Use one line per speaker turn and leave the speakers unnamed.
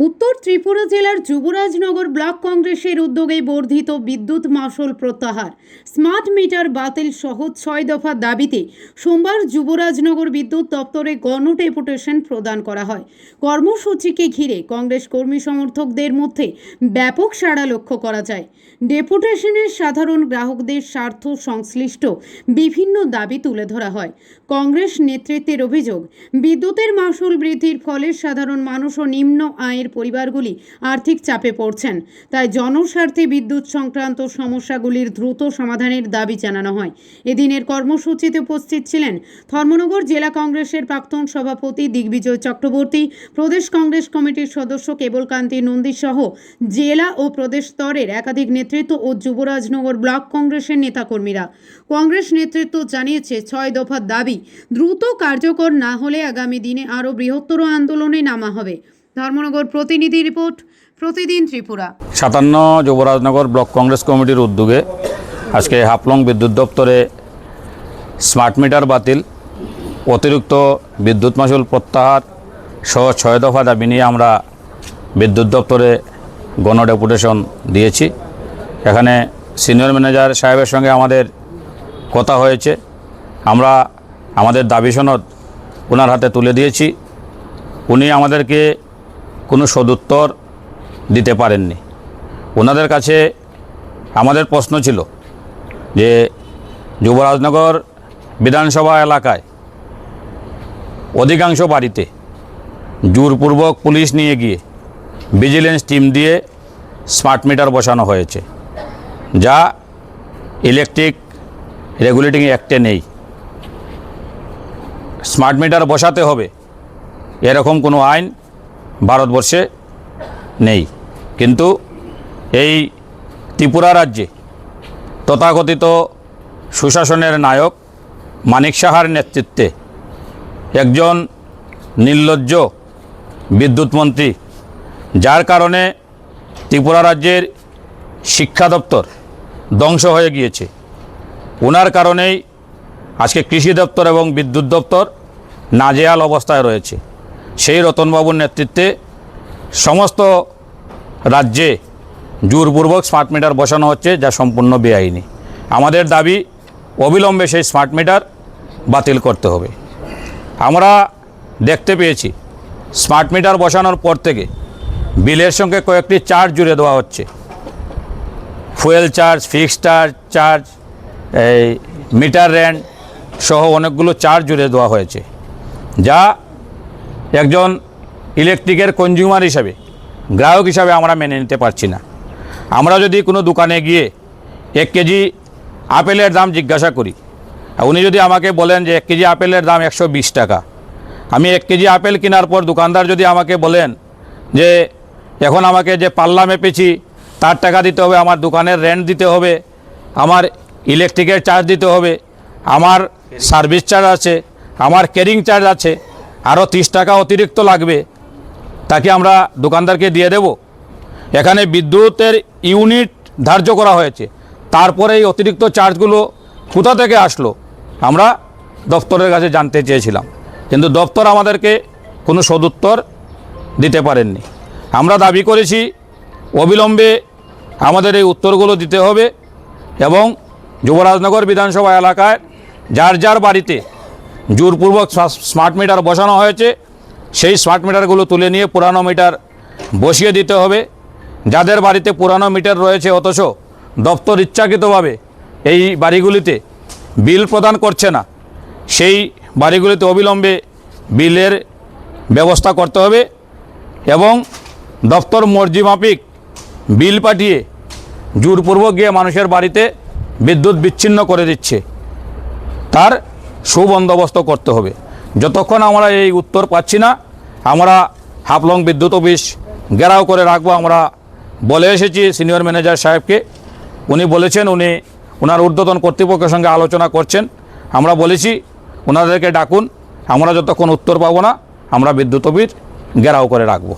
উত্তর ত্রিপুরা জেলার যুবরাজনগর ব্লক কংগ্রেসের উদ্যোগে বর্ধিত বিদ্যুৎ মাশুল প্রত্যাহার, স্মার্ট মিটার বাতিল সহ ৬ দফা দাবিতে সোমবার যুবরাজনগর বিদ্যুৎ দপ্তরে গণডেপুটেশন প্রদান করা হয়। কর্মসূচিকে ঘিরে কংগ্রেস কর্মী সমর্থকদের মধ্যে ব্যাপক সাড়া লক্ষ্য করা যায়। ডেপুটেশনের সাধারণ গ্রাহকদের স্বার্থ সংশ্লিষ্ট বিভিন্ন দাবি তুলে ধরা হয়। কংগ্রেস নেতৃত্বের অভিযোগ, বিদ্যুতের মাশুল বৃদ্ধির ফলে সাধারণ মানুষ ও নিম্ন আয়ের পরিবারগুলি আর্থিক চাপে পড়ছেন। তাই জনস্বার্থে বিদ্যুৎ সংক্রান্ত সমস্যাগুলির দ্রুত সমাধানের দাবি জানানো হয়। এদিনের কর্মসূচিতে উপস্থিত ছিলেন ধর্মনগর জেলা কংগ্রেসের প্রাক্তন সভাপতি দিগ্বিজয় চক্রবর্তী, প্রদেশ কংগ্রেস কমিটির সদস্য কেবলকান্তি নন্দী সহ জেলা ও প্রদেশ স্তরের একাধিক নেতৃত্ব ও যুবরাজনগর ব্লক কংগ্রেসের নেতাকর্মীরা। কংগ্রেস নেতৃত্ব জানিয়েছে, ৬ দফার দাবি দ্রুত কার্যকর না হলে আগামী দিনে আরও বৃহত্তর আন্দোলনে নামা হবে। ধর্মনগর প্রতিনিধি রিপোর্ট, প্রতিদিন ত্রিপুরা।
৫৭ যুবরাজনগর ব্লক কংগ্রেস কমিটির উদ্যোগে আজকে হাফলং বিদ্যুৎ দপ্তরে স্মার্ট মিটার বাতিল, অতিরিক্ত বিদ্যুৎ মাশুল প্রত্যাহার সহ ৬ দফা দাবি নিয়ে আমরা বিদ্যুৎ দপ্তরে গণডেপুটেশন দিয়েছি। এখানে সিনিয়র ম্যানেজার সাহেবের সঙ্গে আমাদের কথা হয়েছে। আমরা আমাদের দাবি সনদ ওনার হাতে তুলে দিয়েছি। উনি আমাদেরকে কোনো সদুত্তর দিতে পারেননি। ওনাদের কাছে আমাদের প্রশ্ন ছিল যে যুবরাজনগর বিধানসভা এলাকায় অধিকাংশ বাড়িতে জোরপূর্বক পুলিশ নিয়ে গিয়ে ভিজিলেন্স টিম দিয়ে স্মার্ট মিটার বসানো হয়েছে, যা ইলেকট্রিক রেগুলেটিং অ্যাক্টে নেই। স্মার্ট মিটার বসাতে হবে এরকম কোনো আইন ভারতবর্ষে নেই। কিন্তু এই ত্রিপুরা রাজ্যে তথাকথিত সুশাসনের নায়ক মানিক সাহার নেতৃত্বে একজন নির্লজ্জ বিদ্যুৎ মন্ত্রী, যার কারণে ত্রিপুরা রাজ্যের শিক্ষা দপ্তর ধ্বংস হয়ে গিয়েছে, ওনার কারণেই আজকে কৃষি দপ্তর এবং বিদ্যুৎ দপ্তর নাজেহাল অবস্থায় রয়েছে। সেই রতনবাবুর নেতৃত্বে সমস্ত রাজ্যে জোরপূর্বক স্মার্ট মিটার বসানো হচ্ছে, যা সম্পূর্ণ বেআইনি। আমাদের দাবি অবিলম্বে সেই স্মার্ট মিটার বাতিল করতে হবে। আমরা দেখতে পেয়েছি স্মার্ট মিটার বসানোর পর থেকে বিলের সঙ্গে কয়েকটি চার্জ জুড়ে দেওয়া হচ্ছে, ফুয়েল চার্জ, ফিক্সড চার্জ, এই মিটার রেন্ট সহ অনেকগুলো চার্জ জুড়ে দেওয়া হয়েছে, যা একজন ইলেকট্রিকের কনজিউমার হিসাবে, গ্রাহক হিসাবে আমরা মেনে নিতে পারছি না। আমরা যদি কোনো দোকানে গিয়ে 1 কেজি আপেলের দাম জিজ্ঞাসা করি, উনি যদি আমাকে বলেন যে 1 কেজি আপেলের দাম 120 টাকা, আমি 1 কেজি আপেল কেনার পর দোকানদার যদি আমাকে বলেন যে এখন আমাকে যে পাল্লা মেপেছি তার টাকা দিতে হবে, আমার দোকানের রেন্ট দিতে হবে, আমার ইলেকট্রিকের চার্জ দিতে হবে, আমার সার্ভিস চার্জ আছে, আমার ক্যারিং চার্জ আছে, আরও 30 টাকা অতিরিক্ত লাগবে, তাকে আমরা দোকানদারকে দিয়ে দেব? এখানে বিদ্যুতের ইউনিট ধার্য করা হয়েছে, তারপরে এই অতিরিক্ত চার্জগুলো কোথা থেকে আসলো আমরা দপ্তরের কাছে জানতে চেয়েছিলাম, কিন্তু দপ্তর আমাদেরকে কোনো সদুত্তর দিতে পারেননি। আমরা দাবি করেছি অবিলম্বে আমাদের এই উত্তরগুলো দিতে হবে এবং যুবরাজনগর বিধানসভা এলাকায় যার যার বাড়িতে জোরপূর্বক স্মার্ট মিটার বসানো হয়েছে সেই স্মার্ট মিটারগুলো তুলে নিয়ে পুরানো মিটার বসিয়ে দিতে হবে। যাদের বাড়িতে পুরানো মিটার রয়েছে অথচ দপ্তর ইচ্ছাকৃতভাবে এই বাড়িগুলিতে বিল প্রদান করছে না, সেই বাড়িগুলিতে অবিলম্বে বিলের ব্যবস্থা করতে হবে এবং দপ্তর মর্জি মাফিক বিল পাঠিয়ে জোরপূর্বক গিয়ে মানুষের বাড়িতে বিদ্যুৎ বিচ্ছিন্ন করে দিচ্ছে, তার সুবন্দোবস্ত করতে হবে। যতক্ষণ আমরা এই উত্তর পাচ্ছি না, আমরা হাফলং বিদ্যুৎ অফিস ঘেরাও করে রাখবো। আমরা বলে এসেছি সিনিয়র ম্যানেজার সাহেবকে, উনি বলেছেন উনি ওনার ঊর্ধ্বতন কর্তৃপক্ষের সঙ্গে আলোচনা করছেন। আমরা বলেছি ওনাদেরকে ডাকুন, আমরা যতক্ষণ উত্তর পাবো না আমরা বিদ্যুৎ অফিস ঘেরাও করে রাখবো।